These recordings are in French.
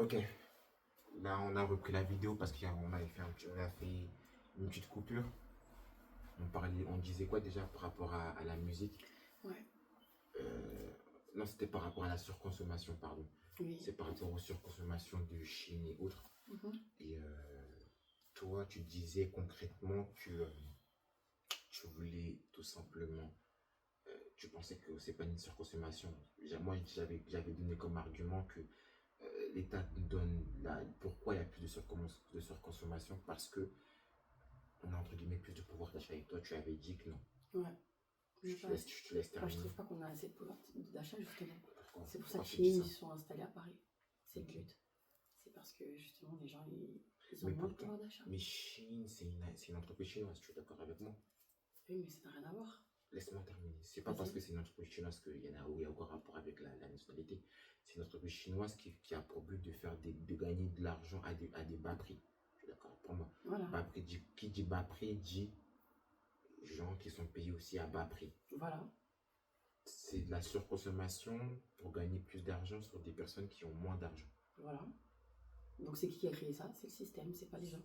Ok, là on a repris la vidéo parce qu'on avait fait on a fait une petite coupure. On disait quoi déjà par rapport à la musique? Ouais, Euh, non, c'était par rapport à la surconsommation, pardon. oui. C'est par rapport aux surconsommations de Chine et autres. Mhm. Et toi, tu disais concrètement que tu voulais tout simplement, tu pensais que c'est pas une surconsommation. Moi, j'avais donné comme argument que l'État nous donne pourquoi il y a plus de surconsommation, parce que on a entre guillemets plus de pouvoir d'achat. Et toi, tu avais dit que non. Ouais. Je te laisse Moi, je terminer. trouve pas qu'on a assez de pouvoir d'achat, justement. C'est pour ça Pourquoi que tu dis Chine, ça? ils sont installés à Paris. C'est le Ok. but. C'est parce que, justement, les gens, ils ont Mais moins de pourtant, pouvoir d'achat. mais Chine, c'est une entreprise chinoise, tu es d'accord avec moi? Oui, mais ça n'a rien à voir. Laisse-moi terminer. C'est pas parce que c'est une entreprise chinoise qu'il y en a, où il y a aucun rapport avec la nationalité. C'est une entreprise chinoise qui a pour but de de gagner de l'argent à des bas prix. Tu es d'accord pour moi? Voilà. Bas prix qui dit bas prix dit gens qui sont payés aussi à bas prix. Voilà. C'est de la surconsommation pour gagner plus d'argent sur des personnes qui ont moins d'argent. Voilà. Donc, c'est qui a créé ça? C'est le système, c'est pas les gens.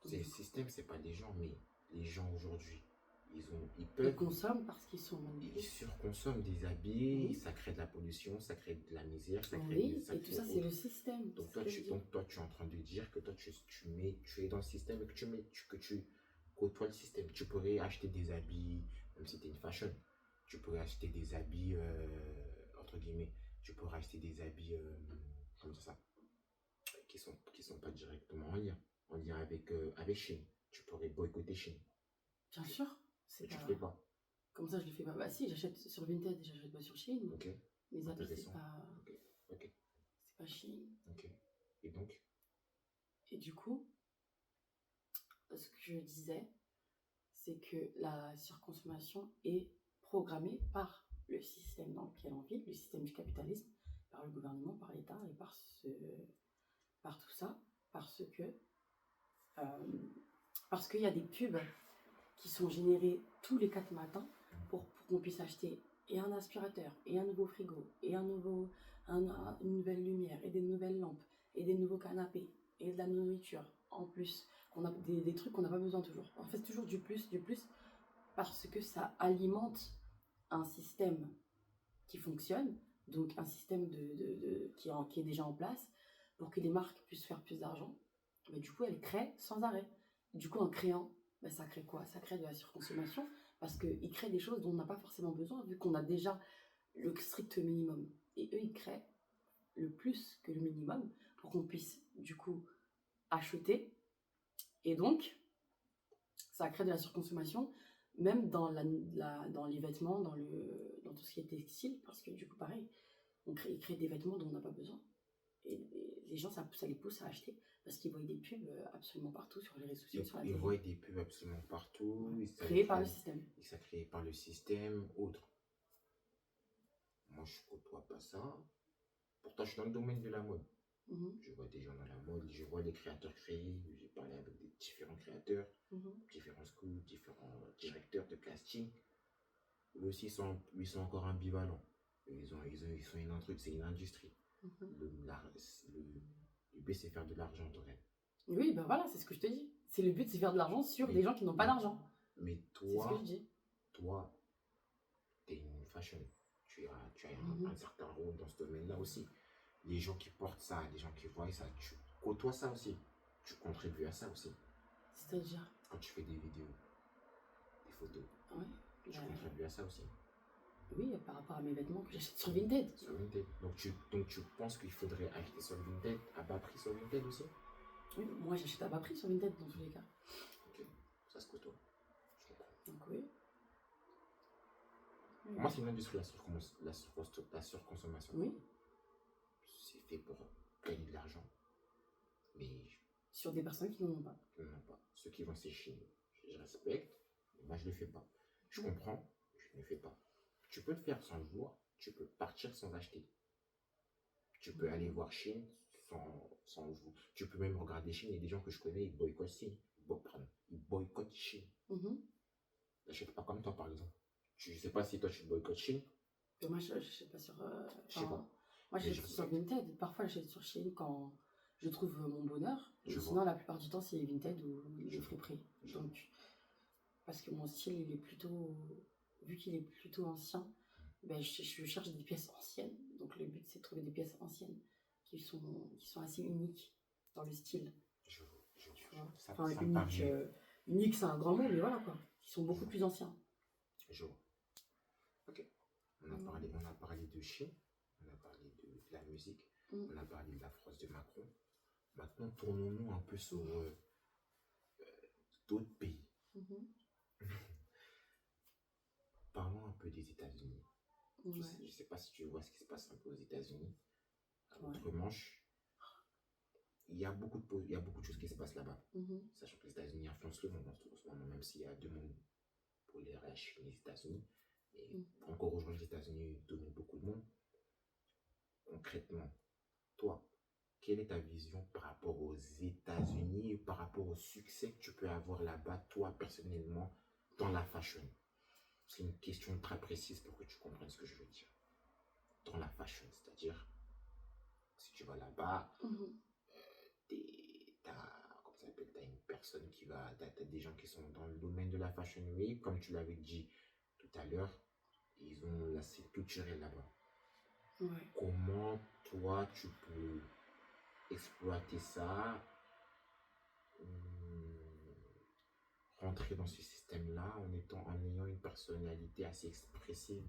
C'est le système, c'est pas les gens, mais les gens aujourd'hui, ils Ils peuvent, consomment parce qu'ils sont ils manipulés. surconsomment des habits, Oui. ça crée de la pollution, ça crée de la misère, ça crée Oui, ça et tout crée ça, c'est autre. le système. Donc C'est ce que je dis. toi, tu es en train de dire que toi, tu es dans le système et que que tu côtoies le système. Tu pourrais acheter des habits, même si tu es une fashion, tu pourrais acheter des habits, entre guillemets, tu pourrais acheter des habits, comment dire ça, qui sont pas directement en lien avec Chine. Tu pourrais boycotter Chine. Bien sûr. Mais C'est tu pas... le fais pas. Comme ça, je le fais pas. Bah si, j'achète sur Vinted et j'achète pas sur Chine. Ok, Mes habits, c'est intéressant. pas... Ok, C'est pas Chine. ok. Et donc, Et du coup, ce que je disais, c'est que la surconsommation est programmée par le système dans lequel on vit, le système du capitalisme, par le gouvernement, par l'État et par tout ça, euh, parce qu'il y a des pubs qui sont générées tous les 4 matins pour qu'on puisse acheter et un aspirateur, et un nouveau frigo, et une nouvelle lumière, et des nouvelles lampes, et des nouveaux canapés, et de la nourriture en plus, qu'on a des trucs qu'on n'a pas besoin toujours. En fait, toujours du plus, parce que ça alimente un système qui fonctionne, donc un système qui est déjà en place, pour que les marques puissent faire plus d'argent. Mais du coup, elles créent sans arrêt. Du coup, en créant, ça crée quoi? Ça crée de la surconsommation, parce qu'ils créent des choses dont on n'a pas forcément besoin, vu qu'on a déjà le strict minimum. Et eux, ils créent le plus que le minimum, pour qu'on puisse, du coup, acheter. Et donc, ça crée de la surconsommation, même dans les vêtements, dans tout ce qui est textile, parce que du coup, pareil, ils créent des vêtements dont on n'a pas besoin. Et les gens, ça les pousse à acheter, parce qu'ils voient des pubs absolument partout, sur les réseaux sociaux, sur la ils télé. voient des pubs absolument partout. Ouais. Créées par le système. Et ça créé par le système, autre. Moi, je côtoie pas ça. Pourtant, je suis dans le domaine de la mode. Je vois des gens dans la mode, je vois des créateurs créer. J'ai parlé avec des différents créateurs, différents schools, différents directeurs de casting. Eux aussi, ils sont encore ambivalents. Ils sont c'est une industrie. Le but, c'est faire de l'argent, vrai. Oui, ben voilà, c'est ce que je te dis. C'est le but, c'est faire de l'argent sur des gens qui n'ont pas d'argent. Mais c'est ce que je dis. Toi, t'es une fashion. Tu as un certain rôle dans ce domaine-là aussi. Les gens qui portent ça, les gens qui voient ça, tu côtoies ça aussi. Tu contribues à ça aussi. C'est-à-dire? Quand tu fais des vidéos, des photos, ouais, tu contribues à ça aussi. Oui, par rapport à mes vêtements que j'achète sur Vinted. Sur Vinted. Donc tu penses qu'il faudrait acheter sur Vinted à bas prix sur Vinted aussi? Oui, moi j'achète à bas prix sur Vinted dans tous les cas. Ok, ça se côtoie. Je comprends. Donc oui. Pour moi, c'est une industrie, la surconsommation. Oui. C'est fait pour gagner de l'argent. Mais sur des personnes qui n'en ont pas. Ceux qui vont sécher, je respecte. Mais moi, je ne le fais pas. Je comprends, je ne le fais pas. Tu peux le faire sans le voir. Tu peux partir sans acheter. Tu peux aller voir Chine sans le voir. Tu peux même regarder Chine. Il y a des gens que je connais, ils boycottent Chine. Ils boycottent Chine. N'achète pas comme toi, par exemple. Je ne sais pas si toi, tu boycottes Chine. Moi, je ne sais pas sur... je sais pas. Moi, j'achète sur Vinted. Parfois, j'achète sur Shein quand je trouve mon bonheur. Sinon, la plupart du temps, c'est Vinted ou le Friperie. Donc, parce que mon style, il est plutôt... Vu qu'il est plutôt ancien, ben, je cherche des pièces anciennes. Donc, le but, c'est de trouver des pièces anciennes qui sont assez uniques dans le style. Enfin, unique, c'est un grand mot, mais voilà, quoi. Qui sont beaucoup plus anciens. Je vois. Ok. On a parlé de Shein, on a parlé de la musique, on a parlé de la phrase de Macron. Maintenant, tournons-nous un peu sur d'autres pays. Parlons un peu des États-Unis. Je ne sais pas si tu vois ce qui se passe un peu aux États-Unis. À l'outre-Manche, il y a beaucoup de choses qui se passent là-bas. Sachant que les États-Unis influencent le monde en ce moment, même s'il y a deux mondes polaires, la Chine et les États-Unis. Et encore aujourd'hui, les États-Unis dominent beaucoup de monde. Concrètement, toi, quelle est ta vision par rapport aux États-Unis et par rapport au succès que tu peux avoir là-bas, toi, personnellement, dans la fashion? C'est une question très précise pour que tu comprennes ce que je veux dire. Dans la fashion, c'est-à-dire, si tu vas là-bas, t'as une personne qui va, t'as des gens qui sont dans le domaine de la fashion week, comme tu l'avais dit tout à l'heure, ils ont la scène culturelle là-bas. Comment toi tu peux exploiter ça, rentrer dans ce système-là en ayant une personnalité assez expressive,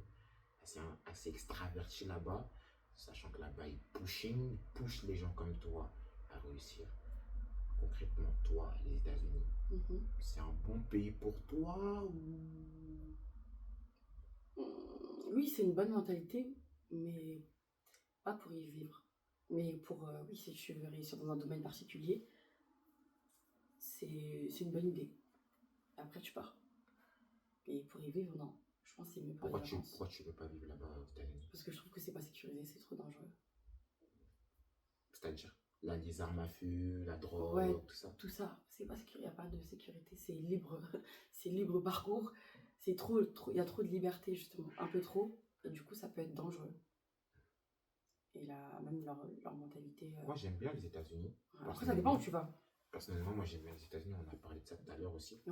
assez extravertie là-bas, sachant que là-bas ils pushent les gens comme toi à réussir. Concrètement, toi, les États-Unis, c'est un bon pays pour toi ou... Oui, c'est une bonne mentalité, mais pas pour y vivre. Mais pour, oui, si tu veux réussir dans un domaine particulier, c'est une bonne idée. Après, tu pars. Et pour y vivre, non. Je pense que c'est mieux pour les vacances. Pourquoi tu ne veux pas vivre là-bas aux États-Unis? Parce que je trouve que c'est pas sécurisé, c'est trop dangereux. C'est-à-dire les armes à feu, la drogue, tout ça. Tout ça, c'est pas sécurisé, il n'y a pas de sécurité, c'est libre, c'est libre parcours. C'est trop, il y a trop de liberté justement, un peu trop. Et du coup, ça peut être dangereux. Et là, même leur mentalité. Moi, j'aime bien les États-Unis. Après, ça dépend où tu vas. Personnellement, moi, j'aime bien les États-Unis. On a parlé de ça tout à l'heure aussi.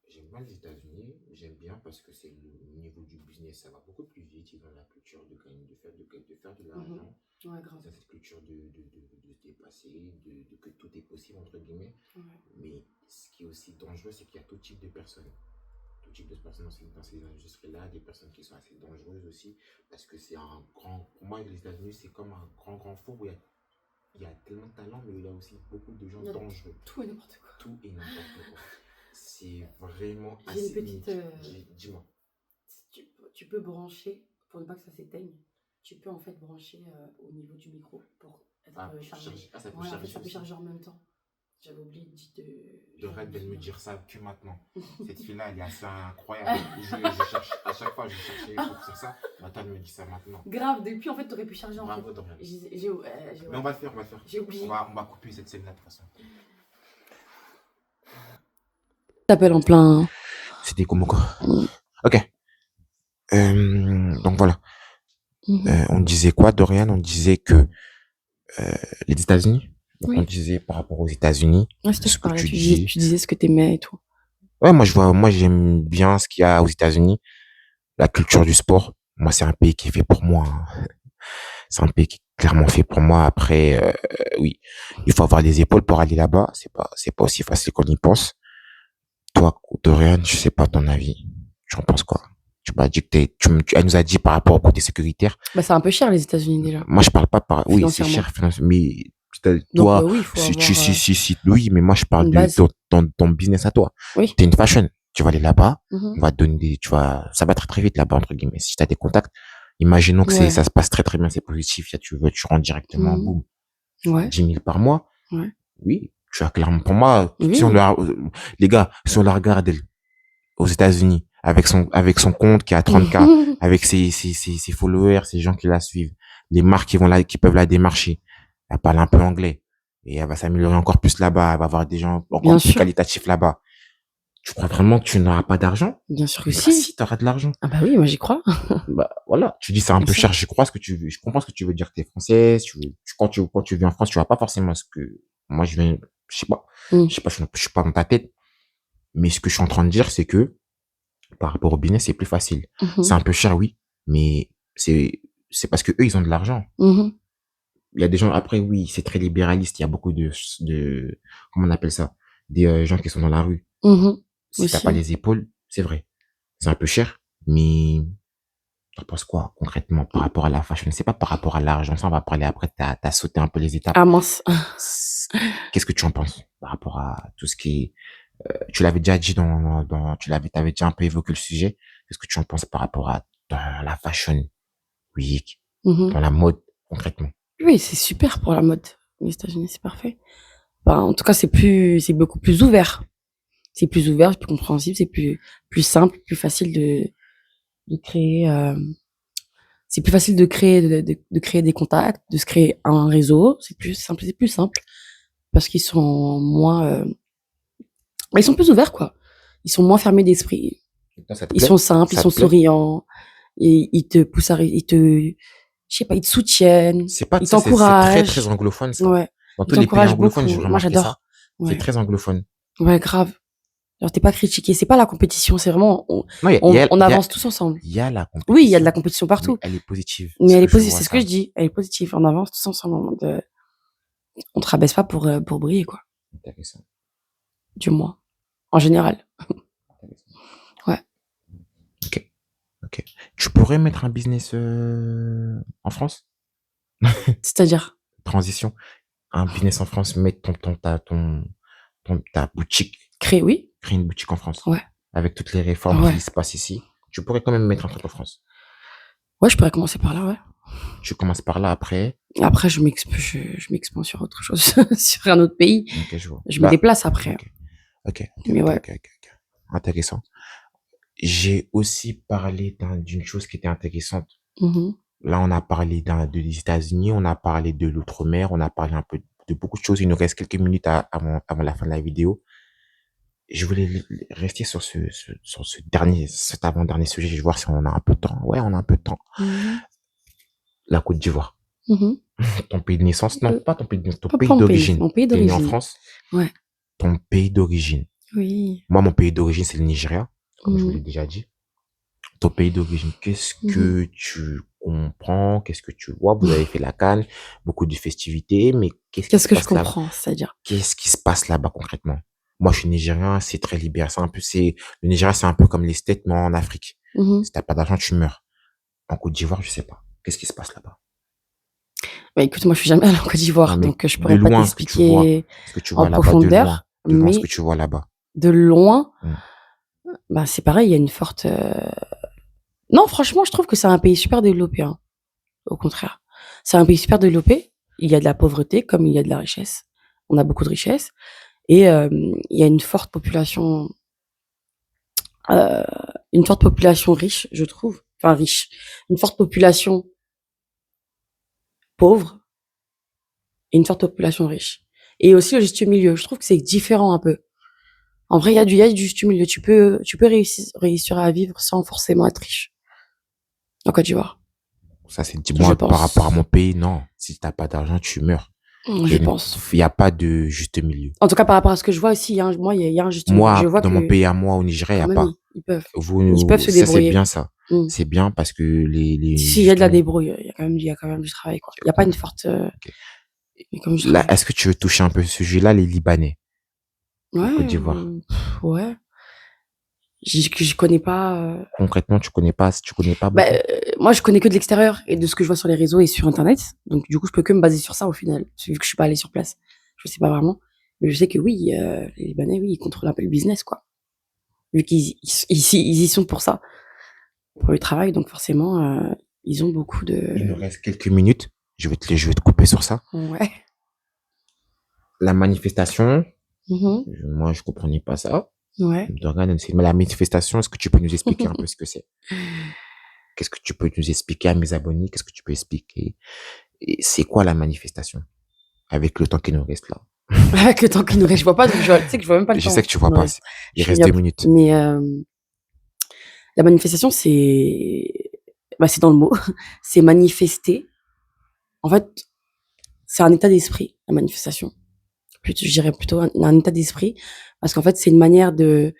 J'aime bien les États-Unis. J'aime bien parce que c'est le niveau du business, ça va beaucoup plus vite. Ils ont la culture de gagner, de faire de l'argent. Ils ont cette culture de se dépasser, que tout est possible, entre guillemets. Mais ce qui est aussi dangereux, c'est qu'il y a tout type de personnes. Tout type de personnes dans ces industries-là, des personnes qui sont assez dangereuses aussi, parce que c'est un grand... Pour moi, les États-Unis, c'est comme un grand four où il y a tellement de talent, mais il y a aussi beaucoup de gens dangereux. Tout et n'importe quoi. Tout et n'importe quoi. C'est vraiment assez... J'ai une petite... Dis-moi. Tu peux brancher, pour ne pas que ça s'éteigne, tu peux en fait brancher au niveau du micro pour être chargé. Ça peut charger. Ça peut charger en même temps. J'avais oublié de me dire ça que maintenant. Cette fille-là, elle est assez incroyable. Je cherche, à chaque fois, je cherchais pour faire ça. Maintenant, elle me dit ça maintenant. Grave, depuis, en fait, tu aurais pu charger en fait. Mais on va le faire. J'ai oublié. On va couper cette scène-là de toute façon. T'appelles en plein. C'était comment quoi? Ok. Donc voilà. On disait quoi, Dorian? On disait que les États-Unis. On disait par rapport aux États-Unis. Ce que tu disais ce que t'aimais et tout. Ouais, moi j'aime bien ce qu'il y a aux États-Unis, la culture du sport. Moi, c'est un pays qui est fait pour moi. C'est un pays qui est clairement fait pour moi. Après, oui, il faut avoir des épaules pour aller là-bas. C'est pas aussi facile qu'on y pense. Toi, Dorian, je sais pas ton avis. Tu en penses quoi? Tu m'as dit que elle nous a dit par rapport au côté sécuritaire. Bah, c'est un peu cher les États-Unis déjà. Moi, je parle pas oui, c'est cher, mais toi, donc, oui, mais moi je parle de ton business à toi. T'es une fashion, tu vas aller là-bas, on va te donner ça va très très vite là-bas entre guillemets. Si t'as des contacts, imaginons que ça se passe très très bien, c'est positif, tu rentres directement, boum, 10 000 par mois. Oui, tu as clairement pour moi. Si les gars, si on la regarde aux États-Unis avec son compte qui a 30K, avec ses followers, ces gens qui la suivent, les marques qui peuvent la démarcher. Elle parle un peu anglais et elle va s'améliorer encore plus là-bas. Elle va avoir des gens encore plus qualitatifs là-bas. Tu crois vraiment que tu n'auras pas d'argent? Bien sûr que Bah si. si, t'auras de l'argent. Ah bah oui, moi j'y crois. Bah voilà, tu dis c'est un Bien peu sûr. cher, je comprends ce que tu veux dire, t'es française, quand tu viens en France, tu vas pas forcément ce que, moi je sais pas, je suis pas dans ta tête, mais ce que je suis en train de dire, c'est que, par rapport au business, c'est plus facile. C'est un peu cher, oui, mais c'est parce que eux, ils ont de l'argent. Il y a des gens, après, oui, c'est très libéraliste, il y a beaucoup comment on appelle ça? Des gens qui sont dans la rue. Si t'as pas Aussi. les épaules, c'est vrai. C'est un peu cher, mais t'en penses quoi concrètement par rapport à la fashion? C'est pas par rapport à l'argent, ça on va parler après, t'as sauté un peu les étapes. Ah mince. Qu'est-ce que tu en penses par rapport à tout ce qui est, tu l'avais déjà dit t'avais déjà un peu évoqué le sujet. Qu'est-ce que tu en penses par rapport à dans la fashion week, dans la mode concrètement? Oui, c'est super pour la mode. Les États-Unis, c'est parfait. Bah, en tout cas, c'est beaucoup plus ouvert. C'est plus ouvert, c'est plus compréhensible, c'est plus simple, plus facile de créer, c'est plus facile de créer, de créer des contacts, de se créer un réseau. C'est plus simple. Parce qu'ils sont moins, ils sont plus ouverts, quoi. Ils sont moins fermés d'esprit. Ils sont simples, ils sont souriants. Et ils te poussent je sais pas, ils te soutiennent. C'est pas Ils ça, c'est très, t'encouragent. très anglophone, ça. Ouais. Dans Ils tous les pays t'encouragent anglophones, j'ai beaucoup. Moi, remarqué ça. j'adore. C'est Ouais. très anglophone. Ouais, grave. Genre, t'es pas critiqué. C'est pas la compétition. C'est vraiment, Non, on avance tous ensemble. il y a la compétition. Oui, il y a de la compétition partout. Mais elle est positive. Mais elle est positive. C'est ce que je dis. Elle est positive. On avance tous ensemble. On te rabaisse pas pour briller, quoi. Intéressant. Du moins. En général. Ouais. Ok. Tu pourrais mettre un business en France? C'est-à-dire? Transition. Un business en France, mettre ta boutique. Oui. Créer une boutique en France. Ouais. Avec toutes les réformes qui se passent ici. Tu pourrais quand même mettre un truc en France. Ouais, je pourrais commencer par là, ouais. Tu commences par là, après. Et après, je m'expans sur autre chose, sur un autre pays. Ok, je vois. Je me déplace après. Ok. Intéressant. J'ai aussi parlé d'une chose qui était intéressante. Là, on a parlé des États-Unis, on a parlé de l'outre-mer, on a parlé un peu de beaucoup de choses. Il nous reste quelques minutes avant la fin de la vidéo. Je voulais rester sur cet avant-dernier sujet. Je vais voir si on a un peu de temps. Ouais, on a un peu de temps. La Côte d'Ivoire. Ton pays de naissance? Non, pas ton pays de naissance, ton pays d'origine. Mon pays d'origine. T'es né en France? Ouais. Ton pays d'origine. Oui. Moi, mon pays d'origine, c'est le Nigeria, comme je vous l'ai déjà dit. Ton pays d'origine, qu'est-ce que tu comprends? Qu'est-ce que tu vois? Vous avez fait la CAN, beaucoup de festivités, mais qu'est-ce que je comprends, c'est-à-dire? Qu'est-ce qui se passe là-bas concrètement? Moi, je suis nigérien, c'est très libéral. Le Nigeria, c'est un peu comme les States, mais en Afrique. Si t'as pas d'argent, tu meurs. En Côte d'Ivoire, je sais pas. Qu'est-ce qui se passe là-bas? Bah, écoute, moi, je suis jamais allée en Côte d'Ivoire, donc je pourrais pas t'expliquer en profondeur. Mais ce que tu vois là-bas. De loin, bah, c'est pareil, il y a une forte, non, franchement, je trouve que c'est un pays super développé, hein. Au contraire. C'est un pays super développé. Il y a de la pauvreté comme il y a de la richesse. On a beaucoup de richesse. Et il y a une forte population riche, je trouve. Enfin, riche. Une forte population pauvre et une forte population riche. Et aussi le juste milieu. Je trouve que c'est différent un peu. En vrai, il y a du juste milieu. Tu peux réussir à vivre sans forcément être riche. En Côte d'Ivoire. Ça, c'est moi par rapport à mon pays, non. Si t'as pas d'argent, tu meurs. Je pense. Il n'y a pas de juste milieu. En tout cas, par rapport à ce que je vois aussi, il y a un juste milieu. Moi, je vois dans mon pays à moi, au Nigeria, il n'y a pas. Ils peuvent. Ils peuvent se débrouiller. C'est bien ça. C'est bien parce que si, il y a de la débrouille. Il y a quand même du travail, quoi. Il n'y a pas une forte, là, est-ce que tu veux toucher un peu ce sujet-là, les Libanais? Ouais. Côte d'Ivoire. Ouais. Je connais pas. Concrètement, tu connais pas beaucoup. Moi, je connais que de l'extérieur et de ce que je vois sur les réseaux et sur Internet. Donc, du coup, je peux que me baser sur ça au final. Vu que je suis pas allée sur place. Je sais pas vraiment. Mais je sais que oui, les Libanais, oui, ils contrôlent un peu le business, quoi. Vu qu'ils y sont pour ça. Pour le travail. Donc, forcément, ils ont beaucoup de... Il nous reste quelques minutes. Je vais te couper sur ça. Ouais. La manifestation. Moi, je comprenais pas ça. Ouais. Mais la manifestation, est-ce que tu peux nous expliquer un peu ce que c'est? Qu'est-ce que tu peux nous expliquer à mes abonnés? Qu'est-ce que tu peux expliquer? Et c'est quoi la manifestation? Avec le temps qui nous reste là. Avec le temps qu'il nous reste, je vois pas, donc tu sais que je vois même pas le Je temps. sais que tu vois Il nous pas. reste. Il Je reste regarde. 2 minutes. Mais la manifestation, c'est dans le mot, c'est manifester. En fait, c'est un état d'esprit, la manifestation. Je dirais plutôt un état d'esprit, parce qu'en fait, c'est une manière de.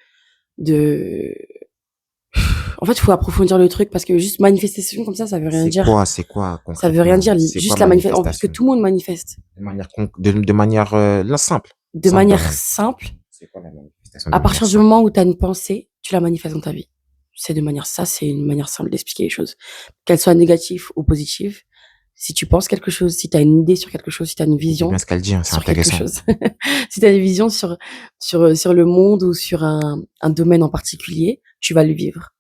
En fait, il faut approfondir le truc parce que juste manifestation comme ça veut rien dire. C'est quoi Ça veut rien concrètement? dire. C'est quoi Juste la manifestation, parce que manifestation? tout le monde manifeste De manière simple. de Simple, manière Dorian. simple. C'est quoi la manifestation de À manière partir du simple? moment où tu as une pensée, tu la manifestes dans ta vie. C'est une manière simple d'expliquer les choses. Qu'elle soit négative ou positive. Si tu penses quelque chose, si tu as une idée sur quelque chose, si tu as une C'est bien vision ce qu'elle dit, hein, c'est sur quelque intéressant. chose, si tu as une vision sur le monde ou sur un domaine en particulier, tu vas le vivre.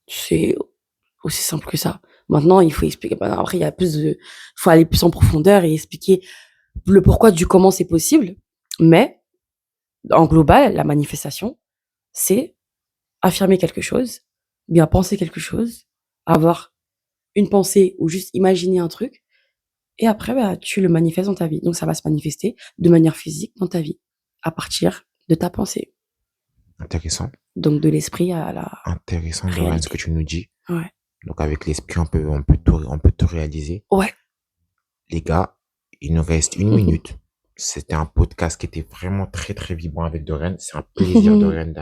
C'est aussi simple que ça. Maintenant, il faut expliquer. Après, faut aller plus en profondeur et expliquer le pourquoi du comment c'est possible. Mais, en global, la manifestation, c'est affirmer quelque chose, bien penser quelque chose, avoir une pensée ou juste imaginer un truc, et après, tu le manifestes dans ta vie. Donc, ça va se manifester de manière physique dans ta vie, à partir de ta pensée. Intéressant. Donc, de l'esprit à la Intéressant, Dorian, ce que réalité. tu nous dis. Ouais. Donc, avec l'esprit, on peut tout réaliser. Ouais. Les gars, il nous reste 1 minute. C'était un podcast qui était vraiment très, très vibrant avec Dorian. C'est un plaisir, Dorian,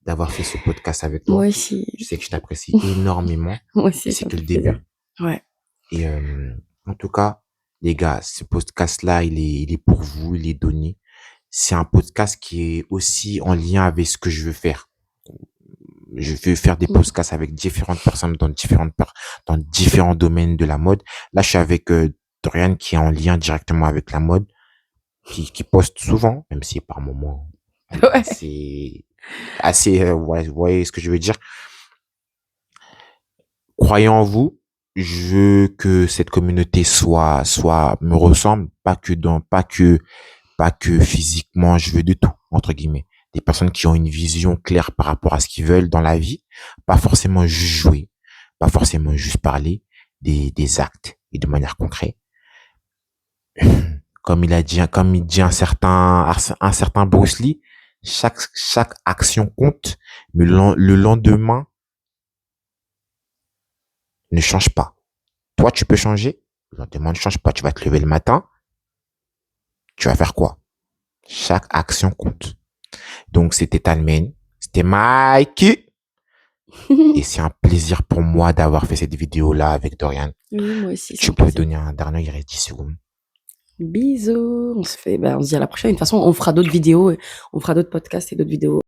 d'avoir fait ce podcast avec toi. Moi aussi. Je sais que je t'apprécie énormément. Moi aussi, Et ça c'est me que fait le début. plaisir. Ouais. Et en tout cas, les gars, ce podcast-là, il est pour vous, il est donné. C'est un podcast qui est aussi en lien avec ce que je veux faire. Je veux faire des podcasts avec différentes personnes dans différents domaines de la mode. Là, je suis avec Dorian qui est en lien directement avec la mode, qui poste souvent, même si par moments Ouais. ouais, vous voyez ce que je veux dire. Croyez en vous. Je veux que cette communauté me ressemble, pas que physiquement, je veux de tout, entre guillemets. Des personnes qui ont une vision claire par rapport à ce qu'ils veulent dans la vie, pas forcément juste jouer, pas forcément juste parler, des actes et de manière concrète. Comme il dit un certain Bruce Lee, chaque action compte, mais le lendemain ne change pas. Toi, tu peux changer, le lendemain ne change pas. Tu vas te lever le matin, tu vas faire quoi? Chaque action compte. Donc, c'était Talmen, c'était Mikey. Et c'est un plaisir pour moi d'avoir fait cette vidéo-là avec Dorian. Oui, moi aussi. Tu peux donner un dernier, il reste 10 secondes. Bisous. On se dit à la prochaine. De toute façon, on fera d'autres vidéos, on fera d'autres podcasts et d'autres vidéos.